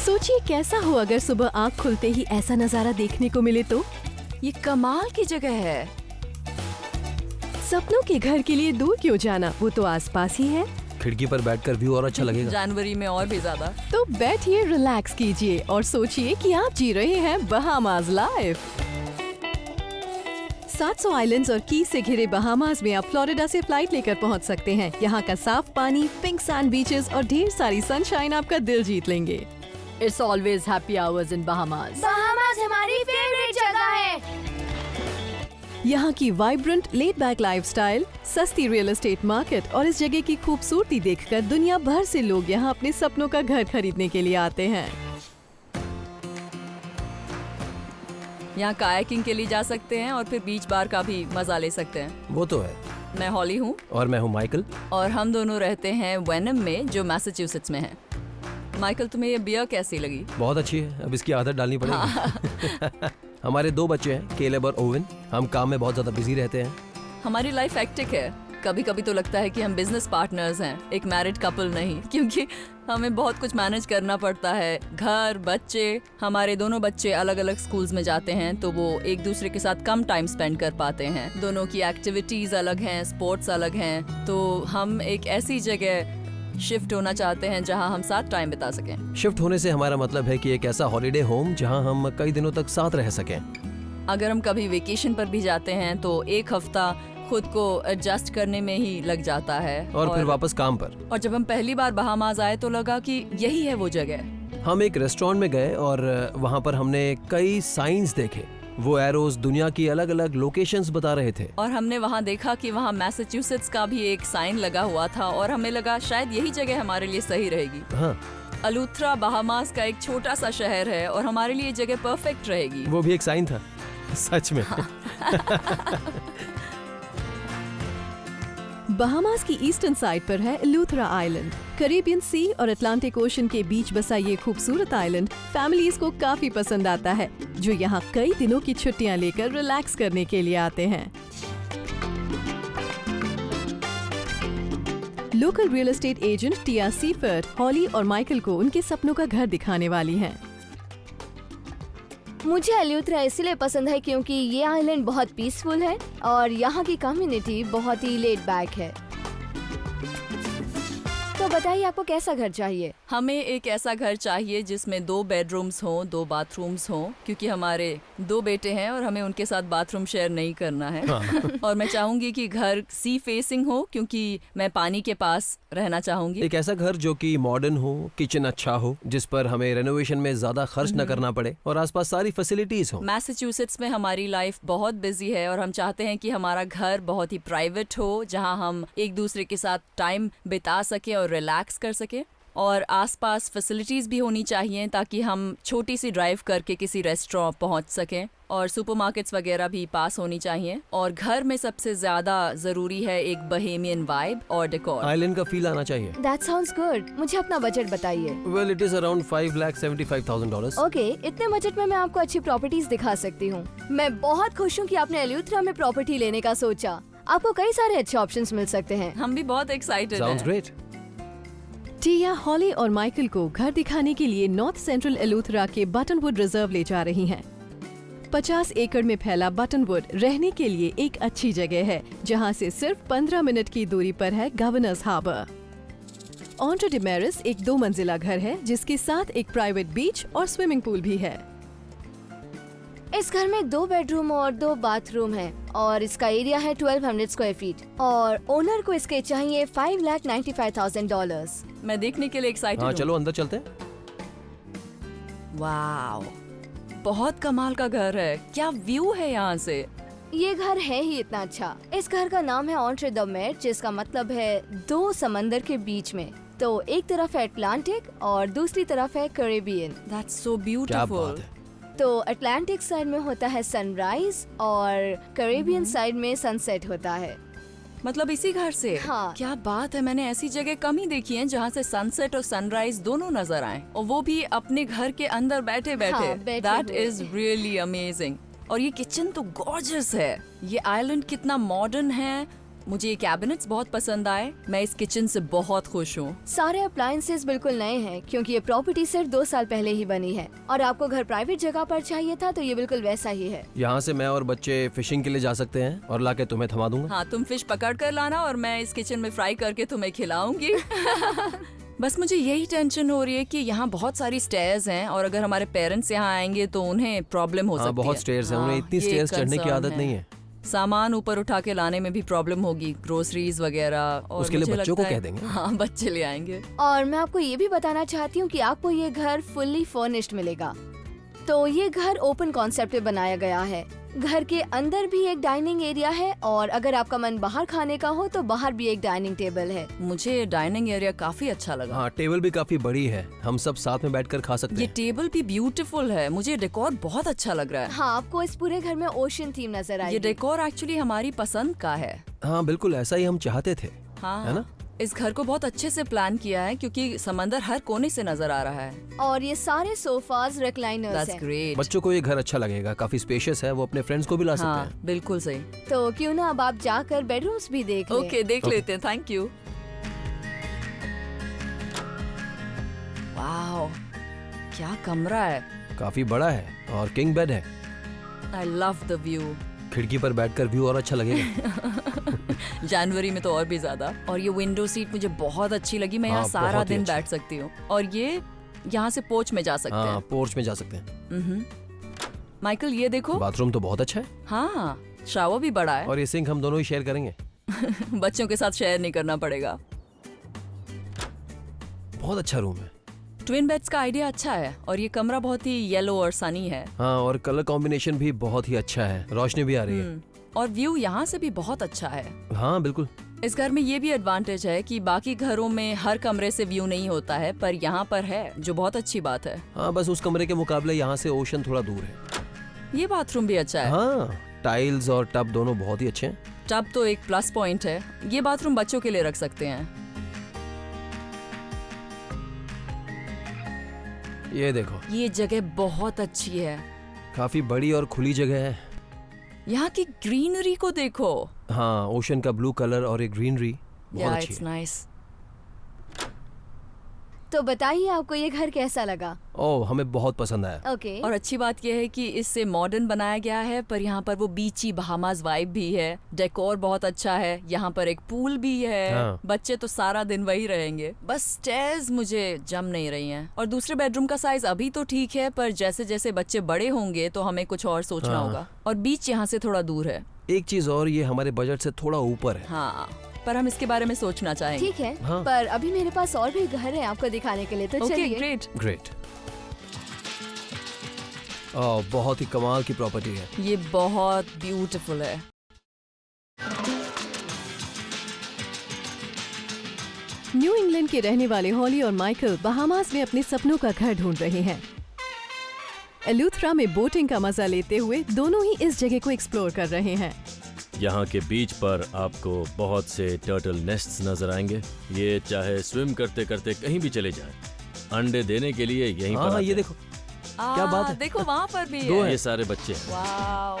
सोचिए कैसा हो अगर सुबह आँख खुलते ही ऐसा नजारा देखने को मिले तो। ये कमाल की जगह है। सपनों के घर के लिए दूर क्यों जाना, वो तो आसपास ही है। खिड़की पर बैठकर व्यू और अच्छा लगेगा। जनवरी में और भी ज्यादा। तो बैठिए, रिलैक्स कीजिए और सोचिए कि आप जी रहे हैं बहामास लाइफ। 700 आइलैंड्स और की से घिरे बहामास में आप फ्लोरिडा से फ्लाइट लेकर पहुंच सकते हैं। यहाँ का साफ पानी, पिंक सैंड बीचेस और ढेर सारी सनशाइन आपका दिल जीत लेंगे। It's always happy hours in Bahamas. Bahamas हमारी फेवरेट जगह है। यहाँ की वाइब्रेंट लेड बैक लाइफस्टाइल, सस्ती रियल एस्टेट मार्केट और इस जगह की खूबसूरती देखकर दुनिया भर से लोग यहाँ अपने सपनों का घर खरीदने के लिए आते हैं। यहाँ कायाकिंग के लिए जा सकते हैं और फिर बीच बार का भी मजा ले सकते हैं। वो तो है। मैं हॉली हूँ और मैं हूँ माइकल। और हम दोनों रहते हैं वेनम में, जो मैसाचुसेट्स में है। माइकल, तुम्हें ये बियर कैसी लगी? बहुत अच्छी है, अब इसकी आदत डालनी पड़ेगी। हमारे 2 बच्चे हैं, केलेब और ओवन। हम काम में बहुत ज्यादा बिजी रहते हैं। हमारी लाइफ हेक्टिक है। कभी कभी तो लगता है कि हम बिजनेस पार्टनर्स हैं, एक मैरिड कपल नहीं, क्योंकि हमें बहुत कुछ मैनेज करना पड़ता है। घर, बच्चे। हमारे दोनों बच्चे अलग अलग स्कूल्स में जाते हैं, तो वो एक दूसरे के साथ कम टाइम स्पेंड कर पाते हैं। दोनों की एक्टिविटीज अलग हैं, स्पोर्ट्स अलग हैं। तो हम एक ऐसी जगह शिफ्ट होना चाहते हैं जहां हम साथ टाइम बिता सकें। शिफ्ट होने से हमारा मतलब है कि एक ऐसा हॉलिडे होम जहां हम कई दिनों तक साथ रह सकें। अगर हम कभी वेकेशन पर भी जाते हैं तो एक हफ्ता खुद को एडजस्ट करने में ही लग जाता है और फिर वापस काम पर। और जब हम पहली बार बहामास आए तो लगा कि यही है वो जगह। हम एक रेस्टोरेंट में गए और वहां पर हमने कई साइंस देखे। वो एरोज दुनिया की अलग अलग लोकेशंस बता रहे थे। और हमने वहाँ देखा कि वहाँ मैसाचुसेट्स का भी एक साइन लगा हुआ था और हमें लगा शायद यही जगह हमारे लिए सही रहेगी। हाँ। अलूथरा बहामास का एक छोटा सा शहर है और हमारे लिए जगह परफेक्ट रहेगी। वो भी एक साइन था, सच में। बहामास की ईस्टर्न साइड पर है एलूथरा आइलैंड। कैरेबियन सी और अटलांटिक ओशन के बीच बसा ये खूबसूरत आइलैंड फैमिलीज को काफी पसंद आता है, जो यहाँ कई दिनों की छुट्टियाँ लेकर रिलैक्स करने के लिए आते हैं। Local real estate agent Tia Seifert Holly और माइकल को उनके सपनों का घर दिखाने वाली हैं। मुझे एल्यूथरा इसलिए पसंद है क्योंकि ये आइलैंड बहुत पीसफुल है और यहाँ की कम्युनिटी बहुत ही लेड बैक है। तो बताइए आपको कैसा घर चाहिए? हमें एक ऐसा घर चाहिए जिसमें 2 बेडरूम्स हों, 2 बाथरूम्स हों, क्योंकि हमारे 2 बेटे हैं और हमें उनके साथ बाथरूम शेयर नहीं करना है। और मैं चाहूंगी कि घर सी फेसिंग हो, क्योंकि मैं पानी के पास रहना चाहूंगी। एक ऐसा घर जो कि मॉडर्न हो, किचन अच्छा हो, जिस पर हमें रेनोवेशन में ज्यादा खर्च न करना पड़े और आसपास सारी फैसिलिटीज हो। मैसाचुसेट्स में हमारी लाइफ बहुत बिजी है और हम चाहते हैं कि हमारा घर बहुत ही प्राइवेट हो, जहां हम एक दूसरे के साथ टाइम बिता सके और रिलैक्स कर सके। और आसपास फैसिलिटीज भी होनी चाहिए ताकि हम छोटी सी ड्राइव करके किसी रेस्टोरेंट पहुंच सकें, और सुपरमार्केट्स वगैरह भी पास होनी चाहिए। और घर में सबसे ज्यादा जरूरी है एक बहेमियन वाइब और डेकोर। आइलैंड का फील आना चाहिए। That sounds good. मुझे अपना बजट बताइए। Well, it is around $5,75,000. Okay, इतने बजट में मैं आपको अच्छी प्रॉपर्टीज दिखा सकती हूँ। मैं बहुत खुश हूँ कि आपने एल्यूथरा में प्रॉपर्टी लेने का सोचा। आपको कई सारे अच्छे ऑप्शंस मिल सकते हैं। हम भी बहुत एक्साइटेड Sounds हैं। great. टिया, हॉली और माइकल को घर दिखाने के लिए नॉर्थ सेंट्रल एलूथरा के बटनवुड रिजर्व ले जा रही हैं। 50 एकड़ में फैला बटनवुड रहने के लिए एक अच्छी जगह है, जहां से सिर्फ 15 मिनट की दूरी पर है गवर्नर्स हार्बर। ऑन्टो डिमेरिस एक 2 मंजिला घर है, जिसके साथ एक प्राइवेट बीच और स्विमिंग पूल भी है। इस घर में 2 बेडरूम और 2 बाथरूम है और इसका एरिया है 1200 स्क्वायर फीट और ओनर को इसके चाहिए $5,95,000। मैं देखने के लिए एक्साइटेड हाँ, हूँ। चलो अंदर चलते हैं। वाओ, बहुत कमाल का घर है। क्या व्यू है यहाँ से। ये घर है ही इतना अच्छा। इस घर का नाम है ऑन्ट्रे द मेर, जिसका मतलब है 2 समंदर के बीच में। तो एक तरफ है अटलांटिक और दूसरी तरफ है कैरेबियन। दैट्स सो क्या ब्यूटीफुल। बात है। तो अटलांटिक साइड में होता है सनराइज और कैरेबियन साइड में सनसेट होता है। मतलब इसी घर से। हाँ। क्या बात है, मैंने ऐसी जगह कम ही देखी है जहाँ से सनसेट और सनराइज दोनों नजर आए, और वो भी अपने घर के अंदर बैठे बैठे। हाँ, बैठे दैट हुए। Is really amazing. और ये किचन तो गॉर्जियस है। ये आइलैंड कितना मॉडर्न है मुझे ये कैबिनेट्स बहुत पसंद आए। मैं इस किचन से बहुत खुश हूँ। सारे अप्लायंसेस बिल्कुल नए हैं क्योंकि ये प्रॉपर्टी सिर्फ 2 साल पहले ही बनी है। और आपको घर प्राइवेट जगह पर चाहिए था तो ये बिल्कुल वैसा ही है। यहाँ से मैं और बच्चे फिशिंग के लिए जा सकते हैं और लाके तुम्हें थमा दूंगा। हाँ, तुम फिश पकड़ कर लाना और मैं इस किचन में फ्राई करके तुम्हें खिलाऊंगी। बस मुझे यही टेंशन हो रही है कि यहाँ बहुत सारी स्टेयर्स हैं और अगर हमारे पेरेंट्स यहाँ आएंगे तो उन्हें प्रॉब्लम हो सकती है। बहुत स्टेयर्स हैं, उन्हें इतनी ये स्टेयर्स चढ़ने की concern आदत नहीं है। सामान ऊपर उठा के लाने में भी प्रॉब्लम होगी, ग्रोसरीज वगैरह। और उसके लिए मुझे बच्चों को लगता है- कह देंगे। हाँ, बच्चे ले आएंगे। और मैं आपको ये भी बताना चाहती हूँ कि आपको ये घर फुल्ली फर्निश्ड मिलेगा। तो ये घर ओपन कॉन्सेप्ट पे बनाया गया है। घर के अंदर भी एक डाइनिंग एरिया है और अगर आपका मन बाहर खाने का हो तो बाहर भी एक डाइनिंग टेबल है। मुझे डाइनिंग एरिया काफी अच्छा लगा। हाँ, टेबल भी काफी बड़ी है, हम सब साथ में बैठकर खा सकते ये हैं। टेबल भी ब्यूटीफुल है। मुझे डेकोर बहुत अच्छा लग रहा है। हाँ, आपको इस पूरे घर में ओशन थीम नजर ये आएगी। डेकोर एक्चुअली हमारी पसंद का है। हाँ बिल्कुल, ऐसा ही हम चाहते थे। हाँ, है ना? इस घर को बहुत अच्छे से प्लान किया है क्योंकि समंदर हर कोने से नजर आ रहा है। और ये सारे सोफाज रिक्लाइनर्स दैट्स हैं। ग्रेट। बच्चों को ये घर अच्छा लगेगा, काफी स्पेशियस है, वो अपने फ्रेंड्स को भी ला सकते हाँ, हैं। बिल्कुल सही। तो क्यों ना अब आप जाकर बेडरूम्स भी देख लें। ओके, देख लेते हैं। Thank you. वाओ, क्या कमरा है। काफी बड़ा है और किंग बेड है। I love the view. खिड़की पर बैठकर व्यू और अच्छा लगेगा। जनवरी में तो और भी ज्यादा। और ये विंडो सीट मुझे बहुत अच्छी लगी। मैं यहाँ हाँ, सारा बहुत ही दिन अच्छी। बैठ सकती हूँ। और ये यहाँ से पोर्च में जा सकते हाँ, हैं। पोर्च में जा सकते हैं। माइकल, ये देखो। बाथरूम तो बहुत अच्छा है हाँ, शावर भी बड़ा है। और ये सिंक हम दोनों ही शेयर करेंगे। बच्चों के साथ शेयर नहीं करना पड़ेगा। बहुत अच्छा रूम है। ट्विन बेड्स का आइडिया अच्छा है और ये कमरा बहुत ही येलो और सनी है। हाँ, और कलर कॉम्बिनेशन भी बहुत ही अच्छा है, रोशनी भी आ रही है। और व्यू यहाँ से भी बहुत अच्छा है। हाँ बिल्कुल। इस घर में ये भी एडवांटेज है कि बाकी घरों में हर कमरे से व्यू नहीं होता है, पर यहाँ पर है, जो बहुत अच्छी बात है। हाँ, बस उस कमरे के मुकाबले यहाँ से ओशन थोड़ा दूर है। ये बाथरूम भी अच्छा है। हाँ, टाइल्स और टब दोनों बहुत ही अच्छे हैं। टब तो एक प्लस पॉइंट है। ये बाथरूम बच्चों के लिए रख सकते हैं। ये देखो, ये जगह बहुत अच्छी है। काफी बड़ी और खुली जगह है। यहाँ की ग्रीनरी को देखो। हाँ, ओशन का ब्लू कलर और ये ग्रीनरी बहुत या अच्छी इट्स है। नाइस। तो बताइए आपको ये घर कैसा लगा। ओह, हमें बहुत पसंद आया। ओके। और अच्छी बात यह है कि इससे मॉडर्न बनाया गया है, पर यहाँ पर वो बीची बहामास वाइब भी है। डेकोर बहुत अच्छा है। यहाँ पर एक पूल भी है। हाँ। बच्चे तो सारा दिन वही रहेंगे। बस स्टेयर्स मुझे जम नहीं रही हैं। और दूसरे बेडरूम का साइज अभी तो ठीक है, पर जैसे जैसे बच्चे बड़े होंगे तो हमें कुछ और सोचना हाँ। होगा। और बीच यहाँ से थोड़ा दूर है। एक चीज और, ये हमारे बजट से थोड़ा ऊपर है। हाँ, पर हम इसके बारे में सोचना चाहेंगे। ठीक है, हाँ। पर अभी मेरे पास और भी घर है आपको दिखाने के लिए, तो ओके, चलिए। ग्रेट। ग्रेट। ओह, बहुत ही कमाल की प्रॉपर्टी है। ये बहुत ब्यूटीफुल है। न्यू इंग्लैंड के रहने वाले हॉली और माइकल बहामास में अपने सपनों का घर ढूंढ रहे हैं। एलूथरा में बोटिंग का मजा लेते हुए दोनों ही इस जगह को एक्सप्लोर कर रहे हैं। यहाँ के बीच पर आपको बहुत से टर्टल नेस्ट्स नजर आएंगे। ये चाहे स्विम करते करते कहीं भी चले जाएं, अंडे देने के लिए यहीं पर हाँ, आते ये हैं। देखो, क्या बात है। देखो वहाँ पर भी दो है। ये सारे बच्चे हैं। वाओ।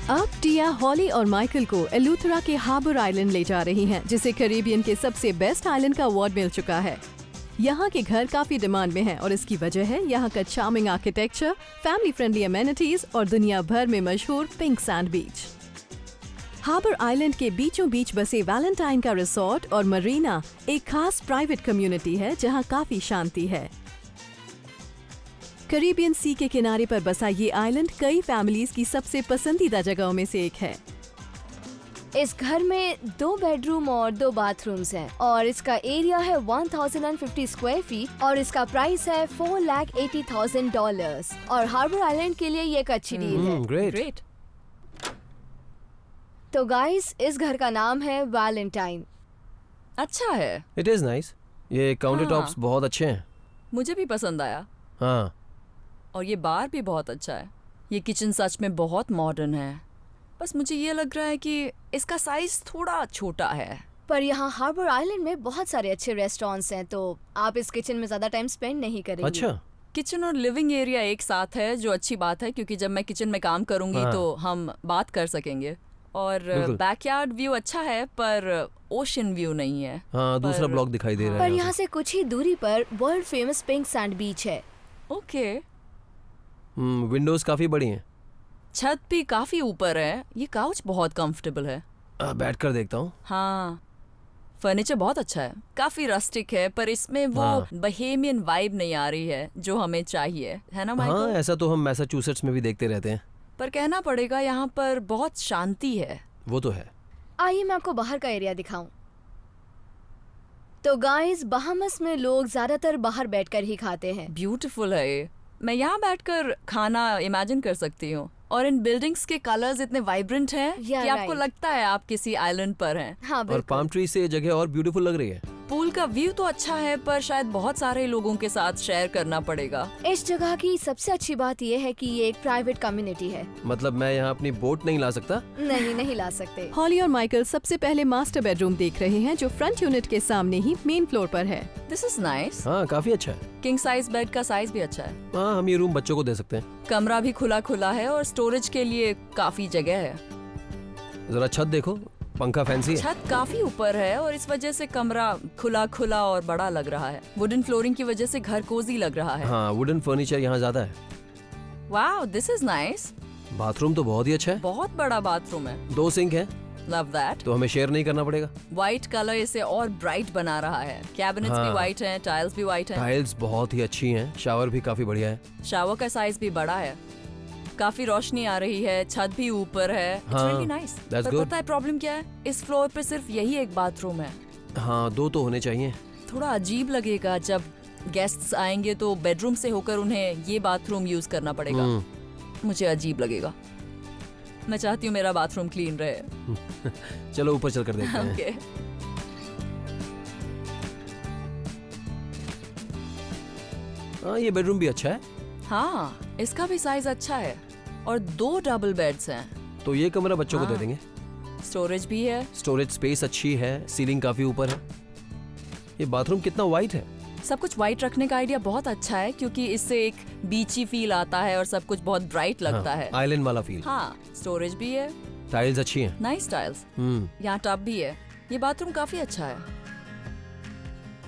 अब टिया हॉली और माइकल को एलूथरा के हार्बर आइलैंड ले जा रही हैं, जिसे कैरिबियन के सबसे बेस्ट आइलैंड का अवार्ड मिल चुका है। यहाँ के घर काफी डिमांड में हैं और इसकी वजह है यहाँ का charming architecture, family friendly amenities और दुनिया भर में मशहूर pink sand beach. Harbour island के बीचों बीच बसे वैलेंटाइन का रिसोर्ट और मरीना एक खास प्राइवेट कम्युनिटी है जहाँ काफी शांति है। कैरिबियन सी के किनारे पर बसा ये आइलैंड कई फैमिलीज की सबसे पसंदीदा जगहों में से एक है। इस घर में 2 बेडरूम और 2 बाथरूम्स हैं और इसका एरिया है 1050 स्क्वायर फीट और इसका प्राइस है $480,000 और हार्बर आइलैंड के लिए ये एक अच्छी डील है। ग्रेट। ग्रेट। तो गाइस, इस घर का नाम है वैलेंटाइन। अच्छा है, इट इज नाइस। ये काउंटर टॉप्स हाँ। बहुत अच्छे हैं। मुझे भी पसंद आया। हाँ, और ये बार भी बहुत अच्छा है। ये किचन सच में बहुत मॉडर्न है। बस मुझे ये लग रहा है कि इसका साइज थोड़ा छोटा है। पर यहाँ हार्बर आइलैंड में बहुत सारे अच्छे रेस्टोरेंट्स हैं, तो आप इस किचन में ज्यादा टाइम स्पेंड नहीं करेंगे। अच्छा। किचन और लिविंग एरिया एक साथ है, जो अच्छी बात है क्योंकि जब मैं किचन में काम करूंगी हाँ। तो हम बात कर सकेंगे। और बिल्कुल। बैकयार्ड व्यू अच्छा है पर ओशन व्यू नहीं है। हाँ, दूसरा पर- ब्लॉक दिखाई दे रहा पर है यहाँ से कुछ ही दूरी पर world famous pink sand beach है। ओके, विंडोज काफी बड़ी हैं। छत भी काफी ऊपर है। ये काउच बहुत कंफर्टेबल है। बैठ कर देखता हूँ। हाँ, फर्नीचर बहुत अच्छा है, काफी रस्टिक है पर इसमें वो हाँ। बहेमियन वाइब नहीं आ रही है जो हमें चाहिए, है ना हाँ, माइकल? ऐसा तो हम मैसाचुसेट्स में भी देखते रहते हैं। पर कहना पड़ेगा यहाँ पर बहुत शांति है। वो तो है। आइए मैं आपको बाहर का एरिया दिखाऊं। तो गाइस, बहामस में लोग ज्यादातर बाहर बैठकर ही खाते हैं। ब्यूटीफुल है ये। मैं यहाँ बैठकर खाना इमेजिन कर सकती हूँ। और इन बिल्डिंग्स के कलर्स इतने वाइब्रेंट हैं कि Yeah, आपको right. लगता है आप किसी आइलैंड पर हैं। हाँ और बिल्कुल। पाम ट्री से ये जगह और ब्यूटीफुल लग रही है। पूल का व्यू तो अच्छा है पर शायद बहुत सारे लोगों के साथ शेयर करना पड़ेगा। इस जगह की सबसे अच्छी बात यह है कि ये एक प्राइवेट कम्युनिटी है। मतलब मैं यहाँ अपनी बोट नहीं ला सकता? नहीं ला सकते। हॉली और माइकल सबसे पहले मास्टर बेडरूम देख रहे हैं, जो फ्रंट यूनिट के सामने ही मेन फ्लोर पर है। This is nice. हाँ, काफी अच्छा है। किंग साइज बेड का साइज भी अच्छा है। हाँ, हम ये रूम बच्चों को दे सकते हैं। कमरा भी खुला खुला है और स्टोरेज के लिए काफी जगह है। जरा छत देखो, पंखा फैंसी है। छत काफी ऊपर है और इस वजह से कमरा खुला खुला और बड़ा लग रहा है। वुडन फ्लोरिंग की वजह से घर कोजी लग रहा है। हाँ, वुडन फर्नीचर यहाँ ज्यादा है। Wow, this is nice. Bathroom तो बहुत ही अच्छा है। बहुत बड़ा बाथरूम है। 2 सिंक है, लव दैट। तो हमें शेयर नहीं करना पड़ेगा। व्हाइट कलर इसे और ब्राइट बना रहा है। कैबिनेट्स भी हाँ। व्हाइट हैं, टाइल्स भी व्हाइट हैं। टाइल्स बहुत ही अच्छी हैं, शावर भी काफी बढ़िया है। शावर का साइज भी बड़ा है। काफी रोशनी आ रही है, छत भी ऊपर है। It's हाँ, really nice। that's पर good। पता है प्रॉब्लम क्या है? इस फ्लोर पे सिर्फ यही एक बाथरूम है। हाँ, 2 तो होने चाहिए। थोड़ा अजीब लगेगा जब गेस्ट्स आएंगे तो बेडरूम से होकर उन्हें ये बाथरूम यूज करना पड़ेगा। मुझे अजीब लगेगा। मैं चाहती हूँ मेरा बाथरूम क्लीन रहे। चलो ऊपर चल कर देखते हैं। ओके। हाँ, ये बेडरूम भी अच्छा है। हाँ, इसका भी साइज अच्छा है और 2 डबल बेड्स हैं। तो ये कमरा बच्चों को दे हाँ। देंगे। स्टोरेज भी है। स्टोरेज स्पेस अच्छी है, सीलिंग काफी ऊपर है। ये बाथरूम कितना वाइट है। सब कुछ व्हाइट रखने का आइडिया बहुत अच्छा है क्योंकि इससे एक बीची फील आता है और सब कुछ बहुत ब्राइट लगता है। आइलैंड वाला फील। हाँ, स्टोरेज भी है। टाइल्स अच्छी हैं। Nice tiles. यहाँ टब भी है। ये बाथरूम काफी अच्छा है।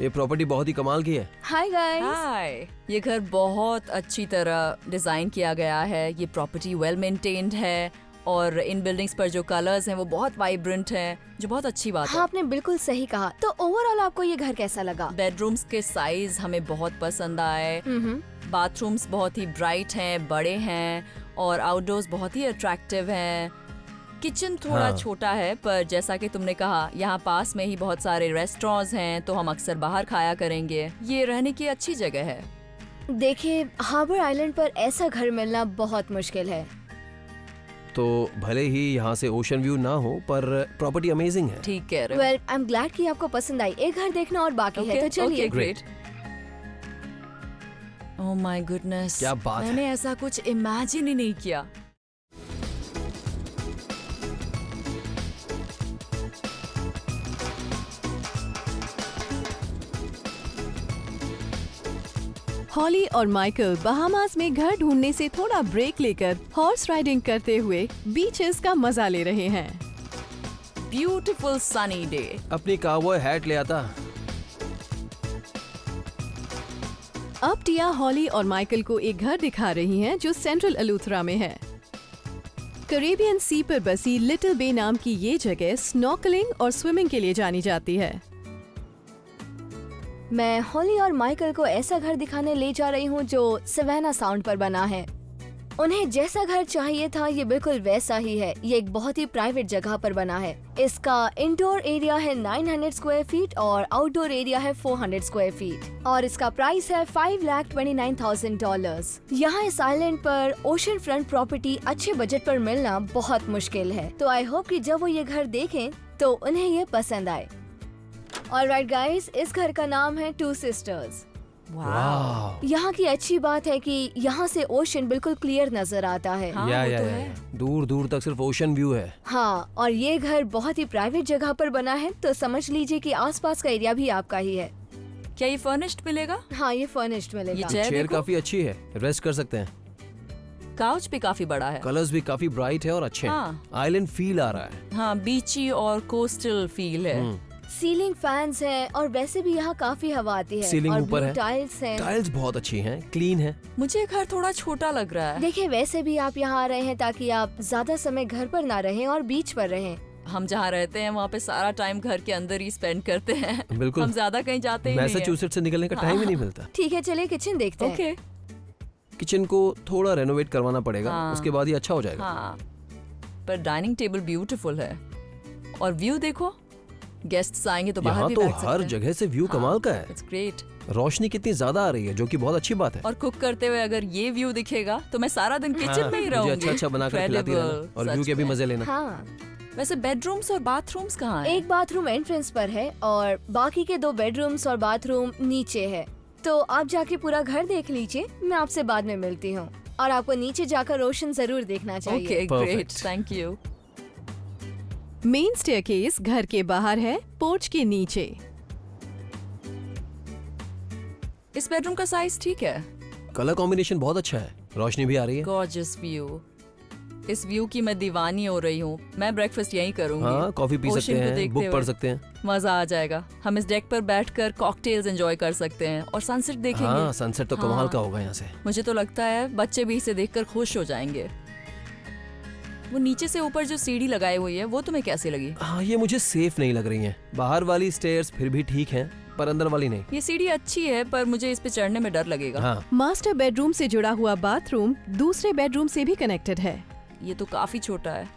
ये प्रॉपर्टी बहुत ही कमाल की है। Hi guys. हाय, ये घर बहुत अच्छी तरह डिजाइन किया गया है। ये प्रॉपर्टी वेल मेंटेन्ड है और इन बिल्डिंग्स पर जो कलर्स हैं वो बहुत वाइब्रेंट हैं, जो बहुत अच्छी बात हाँ, आपने बिल्कुल सही कहा। तो ओवरऑल आपको ये घर कैसा लगा? है। बेडरूम्स के साइज हमें बहुत पसंद आए। बाथरूम्स बहुत ही ब्राइट हैं, बड़े हैं और आउटडोर्स बहुत ही अट्रैक्टिव हैं। किचन थोड़ा हाँ। छोटा है पर जैसा कि तुमने कहा यहाँ पास में ही बहुत सारे रेस्टोरेंट्स हैं तो हम अक्सर बाहर खाया करेंगे। ये रहने की अच्छी जगह है। देखिए, हार्बर आइलैंड पर ऐसा घर मिलना बहुत मुश्किल है। तो भले ही यहाँ से ओशन व्यू ना हो, पर प्रॉपर्टी अमेजिंग है। ठीक कह रहे हो। वेल, आई एम ग्लैड कि आपको पसंद आई। एक घर देखना और बाकी है, तो चलिए। ग्रेट। ओह माय गुडनेस, क्या बात है। मैंने ऐसा कुछ इमेजिन ही नहीं किया। हॉली और माइकल बहामास में घर ढूंढने से थोड़ा ब्रेक लेकर हॉर्स राइडिंग करते हुए बीचेस का मजा ले रहे हैं। Beautiful sunny day. अपनी काउबॉय हैट ले आता। अब टिया हॉली और माइकल को एक घर दिखा रही हैं जो सेंट्रल अलूथरा में है। करेबियन सी पर बसी लिटिल बे नाम की ये जगह स्नॉर्कलिंग और स्विमिंग के लिए जानी जाती है। मैं हॉली और माइकल को ऐसा घर दिखाने ले जा रही हूँ जो सवेना साउंड पर बना है। उन्हें जैसा घर चाहिए था ये बिल्कुल वैसा ही है। ये एक बहुत ही प्राइवेट जगह पर बना है। इसका इंडोर एरिया है 900 स्क्वायर फीट और आउटडोर एरिया है 400 स्क्वायर फीट और इसका प्राइस है $5,29,000। यहाँ इस आइलैंड पर ओशन फ्रंट प्रॉपर्टी अच्छे बजट पर मिलना बहुत मुश्किल है। तो आई होप कि जब वो ये घर देखें तो उन्हें ये पसंद आए। ऑलराइट गाइस, इस घर का नाम है 2 सिस्टर्स। वाह। यहाँ की अच्छी बात है कि यहाँ से ओशन बिल्कुल क्लियर नजर आता है। हाँ, या, वो या, तो या, है। या। दूर दूर तक सिर्फ ओशन व्यू है। हाँ, और ये घर बहुत ही प्राइवेट जगह पर बना है तो समझ लीजिए कि आसपास का एरिया भी आपका ही है। क्या ये फर्निश्ड मिलेगा? हाँ, ये फर्निश्ड मिलेगा। ये चेयर चेयर देखो। काफी अच्छी है, रेस्ट कर सकते हैं। काउच भी काफी बड़ा है। कलर्स भी काफी ब्राइट है और अच्छे हैं। हाँ। आइलैंड फील आ रहा है। हाँ, बीची और कोस्टल फील है। सीलिंग फैंस हैं और वैसे भी यहाँ काफी हवा आती है। सीलिंग और ऊपर blue है। टाइल्स हैं। टाइल्स बहुत अच्छी हैं, क्लीन है। मुझे घर थोड़ा छोटा लग रहा है। देखिए, वैसे भी आप यहाँ आ रहे हैं ताकि आप ज्यादा समय घर पर ना रहें और बीच पर रहें। हम जहाँ रहते हैं वहाँ पे सारा टाइम घर के अंदर ही स्पेंड करते हैं। बिल्कुल। हम ज्यादा कहीं जाते ही नहीं हैं। मैसाचुसेट्स से निकलने का टाइम ही नहीं मिलता। ठीक है, चलिए किचन देखते हैं। ओके। किचन को थोड़ा रेनोवेट करवाना पड़ेगा, हाँ। उसके बाद ही अच्छा हो जाएगा। हाँ, पर डाइनिंग टेबल ब्यूटीफुल है और व्यू देखो, गेस्ट्स आएंगे तो बाहर यहाँ भी तो बैठ सकते हर हैं। जगह से व्यू कमाल का है। It's great. रोशनी कितनी ज्यादा आ रही है, जो कि बहुत अच्छी बात है। और कुक करते हुए अगर ये व्यू दिखेगा तो मैं सारा दिन किचन में ही मुझे रहूंगी। अच्छा अच्छा बनाकर खिलाती रहना Incredible, और सच व्यू के भी में। मजे लेना। हाँ, वैसे बेडरूम्स और बाथरूम्स कहाँ हैं? एक बाथरूम एंट्रेंस पर है और बाकी के 2 बेडरूम्स और बाथरूम नीचे है। तो आप जाके पूरा घर देख लीजिए, मैं आपसे बाद में मिलती हूँ। और आपको नीचे जाकर रोशन जरूर देखना चाहिए। Okay, Perfect. Great, thank you. Main staircase घर के बाहर है, पोर्च के नीचे। इस बेडरूम का साइज ठीक है। कलर कॉम्बिनेशन बहुत अच्छा है, रोशनी भी आ रही है। Gorgeous view. इस व्यू की मैं दीवानी हो रही हूँ। मैं ब्रेकफास्ट यहीं करूंगी। हाँ, कॉफी पी Ocean सकते को हैं, देखते बुक हुए। पढ़ सकते हैं। मजा आ जाएगा। हम इस डेक पर बैठकर कॉकटेल्स एंजॉय कर सकते हैं और सनसेट देखेंगे। हाँ, सनसेट तो कमाल हाँ। का होगा यहाँ से। मुझे तो लगता है बच्चे भी इसे देखकर खुश हो जाएंगे। वो नीचे से ऊपर जो सीढ़ी लगाई हुई है वो तुम्हें कैसी लगी? हाँ, ये मुझे सेफ नहीं लग रही हैं। बाहर वाली स्टेयर्स फिर भी ठीक हैं, पर अंदर वाली नहीं। ये सीढ़ी अच्छी है पर मुझे इस पे चढ़ने में डर लगेगा। हाँ, मास्टर बेडरूम से जुड़ा हुआ बाथरूम दूसरे बेडरूम से भी कनेक्टेड है। ये तो काफी छोटा है।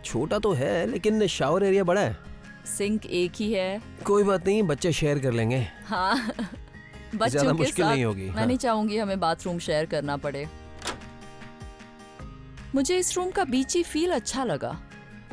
छोटा तो है लेकिन शावर एरिया बड़ा है। सिंक एक ही है। कोई बात नहीं, बच्चे शेयर कर लेंगे। हाँ। ज्यादा बच्चों के मुश्किल साथ नहीं होगी। मैं हाँ। नहीं चाहूंगी हमें बाथरूम शेयर करना पड़े। मुझे इस रूम का बीची फील अच्छा लगा।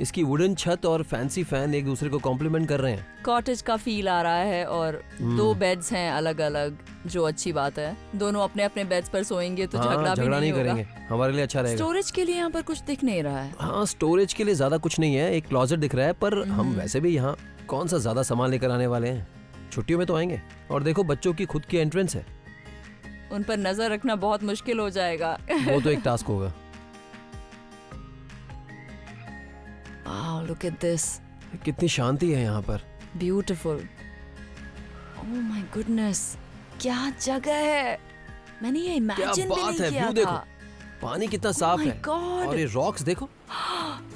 इसकी वुडन छत और फैंसी फैन एक दूसरे को कॉम्प्लीमेंट कर रहे हैं। कॉटेज का फील आ रहा है और 2 बेड्स हैं अलग अलग, जो अच्छी बात है। दोनों अपने अपने बेड्स पर सोएंगे तो हाँ, झगड़ा भी नहीं होगा। करेंगे, हमारे लिए अच्छा रहेगा। स्टोरेज के लिए यहाँ पर कुछ दिख नहीं रहा है। हाँ, स्टोरेज के लिए ज्यादा कुछ नहीं है, एक क्लोजेट दिख रहा है, पर हम वैसे भी यहाँ कौन सा ज्यादा सामान लेकर आने वाले हैं। छुट्टियों में तो आएंगे। और देखो, बच्चों की खुद की एंट्रेंस है, उन पर नजर रखना बहुत मुश्किल हो जाएगा। वो तो एक टास्क होगा। Wow, look at this. कितनी शांति है यहाँ पर। Beautiful. Oh my goodness. क्या जगह है। मैंने ये क्या इमेजिन भी बात नहीं है, किया व्यू देखो, था। पानी कितना साफ my है। God. और ये रॉक्स देखो,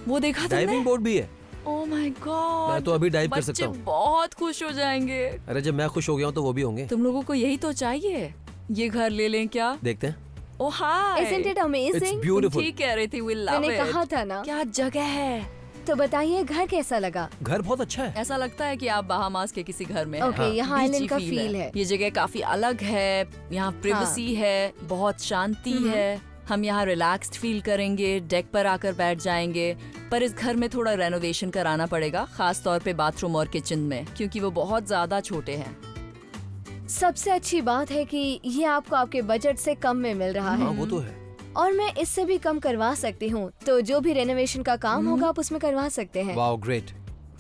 वो देखा डाइविंग तुमने? बोर्ड भी है। Oh my God. मैं तो अभी डाइव कर सकता बच्चे हूँ। बहुत खुश हो जाएंगे। अरे जब मैं खुश हो गया हूँ तो वो भी होंगे। तुम लोगों को यही तो चाहिए। ये घर ले लें क्या? देखते हैं। Oh hi. Isn't it It's amazing? beautiful. तुम ठीक कह रही थी, we love मैंने it. कहा था ना। क्या जगह है। तो बताइए, घर कैसा लगा? घर बहुत अच्छा है। ऐसा लगता है कि आप बहामास के किसी घर में हैं। ओके, यहाँ बीची आइलैंड का फील है। ये जगह काफी अलग है। यहाँ प्रिवेसी है, बहुत शांति है। हम यहाँ रिलैक्स्ड फील करेंगे, डेक पर आकर बैठ जाएंगे। पर इस घर में थोड़ा रेनोवेशन कराना पड़ेगा, खास तौर पे बाथरूम और किचन में, क्योंकि वो बहुत ज्यादा छोटे हैं। सबसे अच्छी बात है कि ये आपको आपके बजट से कम में मिल रहा हाँ, है वो तो है। और मैं इससे भी कम करवा सकती हूँ। तो जो भी रेनोवेशन का काम होगा आप उसमें करवा सकते हैं। वाओ, ग्रेट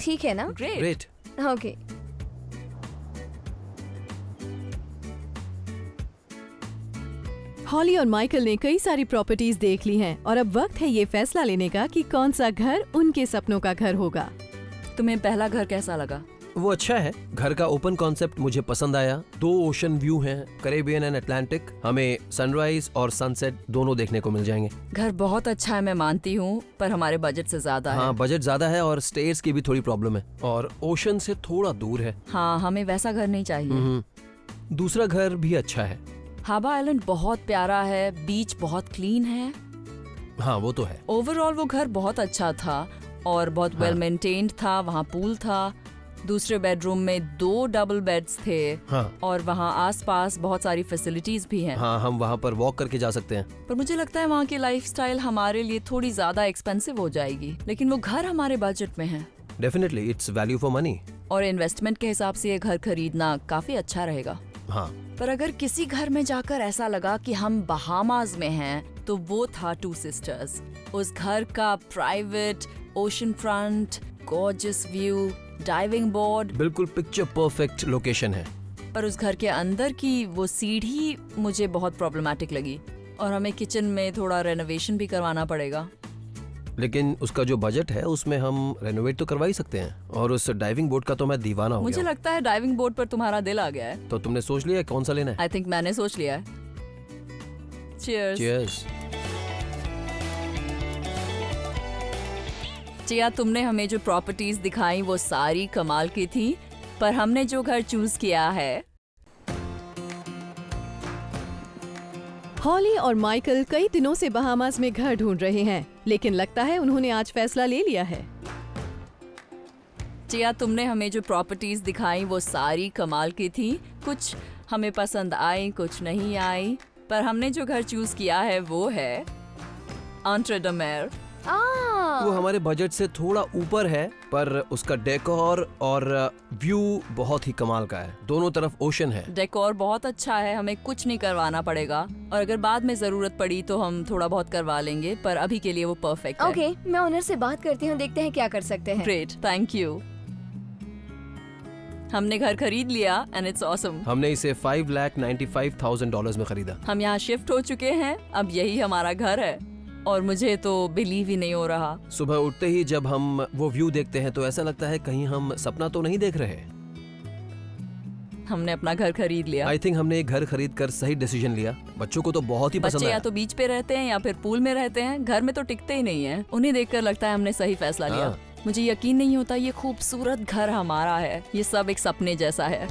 ठीक है ना? ग्रेट। ग्रेट। ओके। हॉली और माइकल ने कई सारी प्रॉपर्टीज देख ली हैं और अब वक्त है ये फैसला लेने का कि कौन सा घर उनके सपनों का घर होगा। तुम्हें पहला घर कैसा लगा? वो अच्छा है। घर का ओपन कॉन्सेप्ट मुझे पसंद आया। 2 ओशन व्यू हैं, कैरेबियन एंड अटलांटिक। हमें सनराइज और सनसेट दोनों देखने को मिल जाएंगे। घर बहुत अच्छा है, मैं मानती हूँ, पर हमारे बजट से ज्यादा हाँ, है। बजट ज्यादा है और स्टेयर्स की भी थोड़ी प्रॉब्लम है और ओशन से थोड़ा दूर है। हाँ, हमें वैसा घर नहीं चाहिए। दूसरा घर भी अच्छा है। हाबा आइलैंड बहुत प्यारा है, बीच बहुत क्लीन है। हाँ, वो तो है। ओवरऑल वो घर बहुत अच्छा था और बहुत वेल मेंटेन्ड था। वहाँ पूल था, दूसरे बेडरूम में 2 डबल बेड्स थे हाँ और वहाँ आसपास बहुत सारी फैसिलिटीज भी हैं। हाँ, हम वहाँ पर वॉक करके जा सकते हैं। पर मुझे लगता है वहाँ की लाइफस्टाइल हमारे लिए थोड़ी ज्यादा एक्सपेंसिव हो जाएगी, लेकिन वो घर हमारे बजट में है definitely it's value for money. और इन्वेस्टमेंट के हिसाब से ये घर खरीदना काफी अच्छा रहेगा। हाँ, पर अगर किसी घर में जाकर ऐसा लगा कि हम बहामास में हैं, तो वो था 2 सिस्टर्स। उस घर का private ocean front, gorgeous view, diving board. बिल्कुल पिक्चर परफेक्ट लोकेशन है। पर उस घर के अंदर की वो सीढ़ी मुझे बहुत प्रॉब्लमेटिक लगी और हमें किचन में थोड़ा रेनोवेशन भी करवाना पड़ेगा। लेकिन उसका जो बजट है उसमें हम रेनोवेट तो करवा ही सकते हैं। और उस डाइविंग बोर्ड का तो मैं दीवाना हो मुझे गया हूं। लगता है डाइविंग बोर्ड पर तुम्हारा दिल आ गया है। तो तुमने सोच लिया कौन सा लेना है? आई थिंक मैंने सोच लिया है। Cheers. चीयर्स। जिया, तुमने हमें जो प्रॉपर्टीज दिखाई वो सारी कमाल की थी, पर हमने जो घर चूज किया है हॉली और माइकल कई दिनों से बहामास में घर ढूंढ रहे हैं, लेकिन लगता है उन्होंने आज फैसला ले लिया है। जिया, तुमने हमें जो प्रॉपर्टीज दिखाई वो सारी कमाल की थी। कुछ हमें पसंद आई, कुछ नहीं आई, पर हमने जो घर चूज किया है वो है एंट्रेडमेर। वो हमारे बजट से थोड़ा ऊपर है, पर उसका डेकोर और व्यू बहुत ही कमाल का है। दोनों तरफ ओशन है। डेकोर बहुत अच्छा है, हमें कुछ नहीं करवाना पड़ेगा और अगर बाद में जरूरत पड़ी तो हम थोड़ा बहुत करवा लेंगे, पर अभी के लिए वो परफेक्ट है। ओके, मैं ओनर से बात करती हूँ, देखते हैं क्या कर सकते हैं। Great, thank you. हमने घर खरीद लिया एंड इट्स ऑसम। हमने इसे $5,95,000 में खरीदा। हम यहाँ शिफ्ट हो चुके हैं, अब यही हमारा घर है और मुझे तो बिलीव ही नहीं हो रहा। सुबह उठते ही जब हम वो व्यू देखते हैं तो ऐसा लगता है कहीं हम सपना तो नहीं देख रहे। हमने अपना घर खरीद लिया। आई थिंक हमने एक घर खरीद कर सही डिसीजन लिया। बच्चों को तो बहुत ही पसंद बच्चे या आया। तो बीच पे रहते हैं या फिर पूल में रहते हैं, घर में तो टिकते ही नहीं है। उन्हें देखकर लगता है हमने सही फैसला लिया। हाँ। मुझे यकीन नहीं होता ये खूबसूरत घर हमारा है। ये सब एक सपने जैसा है।